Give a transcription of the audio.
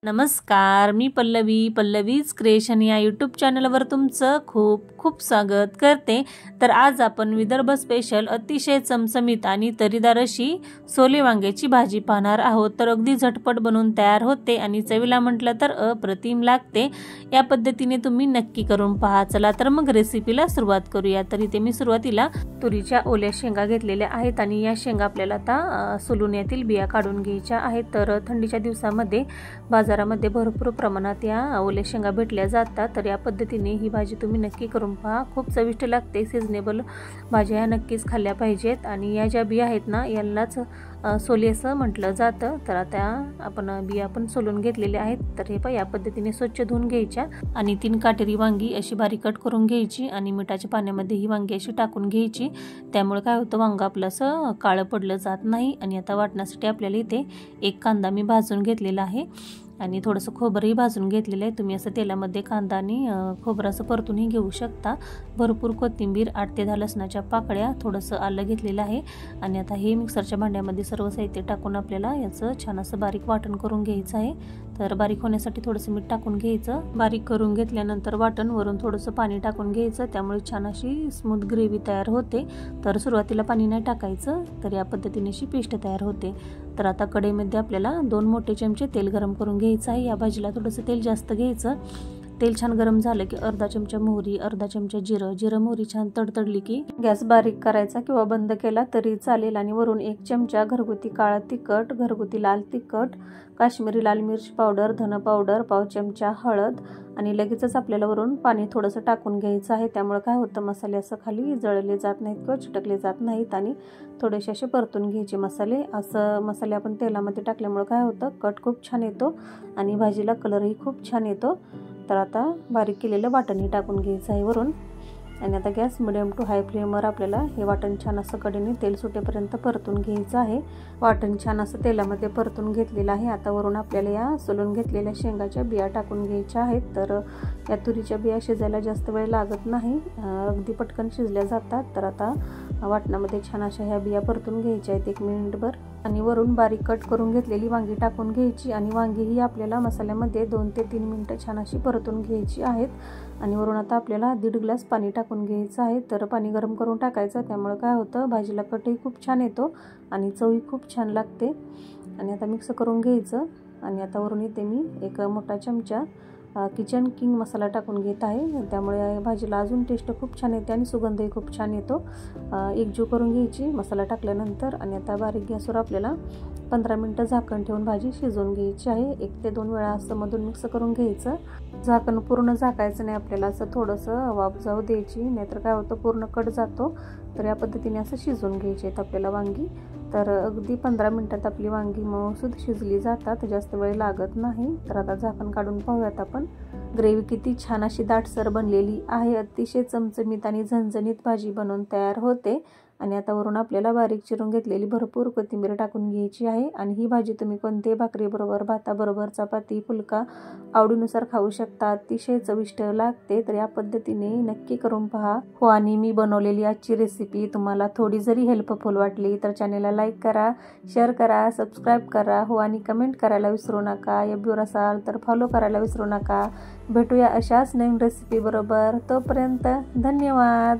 नमस्कार, मी पल्लवीज क्रिएशन या यूट्यूब चॅनलवर तुमचं खूप खूप स्वागत करते। तर आज आपण विदर्भ स्पेशल अतिशय चमचमीत आणि तरीदार अशी सोले वांग्याची भाजी पाहणार आहोत। तर अगदी झटपट बनवून तयार होते आणि चवीला म्हटलं तर अप्रतिम लागते। या पद्धतीने तुम्ही नक्की करून पहा। चला तर मग रेसिपीला सुरुवात करूया। तर इथे मी सुरुवातीला तुरीच्या ओल्या शेंगा घेतलेल्या आहेत आणि या शेंगा आपल्याला आता सोलून यातील बिया काढून घ्यायच्या आहेत। तर थंडीच्या दिवसामध्ये बाजारामध्ये भरपूर प्रमाणात या ओल्या शेंगा भेटल्या जातात। तर या पद्धतीने ही भाजी तुम्ही नक्की करून पहा, खूप चविष्ट लागते। सीजनेबल भाज्या नक्कीच खाल्ल्या पाहिजेत आणि या ज्या बिया आहेत ना यांनाच सोले असं म्हटलं जातं। तर आता आपण बिया पण सोलून घेतलेल्या आहेत। तर हे या पद्धतीने स्वच्छ धुवून घ्यायच्या आणि 3 काटेरी वांगी अशी बारीक कट करून घ्यायची आणि मिठाच्या पाण्यामध्ये ही वांगी अशी टाकून घ्यायची। त्यामुळे काय होतं, वांग आपलं असं काळं पडलं जात नाही। आणि आता वाटण्यासाठी आपल्याला इथे 1 कांदा मी भाजून घेतलेला आहे आणि थोडंसं खोबरंही भाजून घेतलेलं आहे। तुम्ही असं तेलामध्ये कांदा आणि खोबरं असं परतूनही घेऊ शकता। भरपूर कोथिंबीर, 8 ते 10 लसणाच्या पाकळ्या, थोडंसं आलं घेतलेलं आहे आणि आता हे मिक्सरच्या भांड्यामध्ये सर्व साहित्य टाकून आपल्याला याचं छान असं बारीक वाटण करून घ्यायचं आहे। तर बारीक होण्यासाठी थोडंसं मीठ टाकून घ्यायचं। बारीक करून घेतल्यानंतर वाटण वरून थोडंसं पाणी टाकून घ्यायचं, त्यामुळे छान अशी स्मूथ ग्रेव्ही तयार होते। तर सुरुवातीला पाणी नाही टाकायचं, तर या पद्धतीने अशी पेस्ट तयार होते। तर आता कढईमध्ये आपल्याला 2 मोठे चमचे तेल गरम करून घ्यायचं आहे। या भाजीला थोडंसं तेल जास्त घ्यायचं। तेल छान गरम झालं की अर्धा चमचा मोहरी, अर्धा चमचा जिरं मोहरी छान तडतडली की गॅस बारीक करायचा किंवा बंद केला तरी चालेल आणि वरून 1 चमचा घरगुती काळा तिखट, घरगुती लाल तिखट, काश्मीरी लाल मिर्च पावडर, धन पावडर, पाव चमचा हळद आणि लगेचच आपल्याला वरून पाणी थोडंसं टाकून घ्यायचं आहे। त्यामुळे काय होतं, मसाले असं खाली जळले जात नाहीत किंवा चिटकले जात नाहीत आणि थोडेसे असे परतून घ्यायचे मसाले। असं मसाले आपण तेलामध्ये टाकल्यामुळे काय होतं, कट खूप छान येतो आणि भाजीला कलरही खूप छान येतो। तर आता बारीक केलेलं वाटणही टाकून घ्यायचं आहे वरून आणि आता गॅस मिडियम टू हाय फ्लेमवर आपल्याला हे वाटण छान असं कडेने तेल सुटेपर्यंत परतून घ्यायचं आहे। वाटण छान असं तेलामध्ये परतून घेतलेलं आहे। आता वरून आपल्याला या सोलून घेतलेल्या शेंगाच्या बिया टाकून घ्यायच्या आहेत। तर या तुरीच्या बिया शिजायला जास्त वेळ लागत नाही, अगदी पटकन शिजल्या जातात। तर आता वाटणामध्ये छान अशा ह्या बिया परतून घ्यायच्या आहेत 1 मिनिटभर आणि वरून बारीक कट करून घेतलेली वांगी टाकून घ्यायची आणि वांगी ही आपल्याला मसाल्यामध्ये 2 ते 3 मिनिटं छान अशी परतून घ्यायची आहेत। आणि वरून आता आपल्याला 1.5 ग्लास पाणी टाकून घ्यायचं आहे। तर पाणी गरम करून टाकायचं, त्यामुळे काय होतं, भाजीला कटही खूप छान येतो आणि चवही खूप छान लागते। आणि आता मिक्स करून घ्यायचं आणि आता वरून इथे मी 1 मोठा चमचा किचन किंग मसाला टाकून घेत आहे। त्यामुळे भाजीला अजून टेस्ट खूप छान येते आणि सुगंधही खूप छान येतो। एकजीव करून घ्यायची मसाला टाकल्यानंतर आणि आता बारीक गॅसवर आपल्याला 15 मिनिटं झाकण ठेवून भाजी शिजवून घ्यायची आहे। 1 ते 2 वेळा असं मधून मिक्स करून घ्यायचं। झाकण पूर्ण झाकायचं नाही आपल्याला, असं थोडंसं वाफ जाऊ द्यायची, नाहीतर काय होतं पूर्ण कट जातो। तर या पद्धतीने असं शिजवून घ्यायचे आहेत आपल्याला वांगी। तर अगदी 15 मिनिटात आपली वांगी मऊसूद शिजली जातात, जास्त वेळ लागत नाही। तर आता झाकण काढून पाहूयात आपण। ग्रेव्ही किती छान अशी दाटसर बनलेली आहे, अतिशय चमचमीत आणि झणझणीत भाजी बनवून तयार होते। आणि आता वरून आपल्याला बारीक चिरून घेतलेली भरपूर कोथिंबीर टाकून घ्यायची आहे। आणि ही भाजी तुम्ही कोणत्याही भाकरीबरोबर, भाताबरोबर, चपाती, फुलका आवडीनुसार खाऊ शकता, अतिशय चविष्ट लागते। तर या पद्धतीने नक्की करून पहा हो। आणि मी बनवलेली आजची रेसिपी तुम्हाला थोडी जरी हेल्पफुल वाटली तर चॅनेलला लाईक करा, शेअर करा, सबस्क्राईब करा हो आणि कमेंट करायला विसरू नका। एबीवर असाल तर फॉलो करायला विसरू नका। भेटूया अशाच नवीन रेसिपी बरोबर, तोपर्यंत धन्यवाद।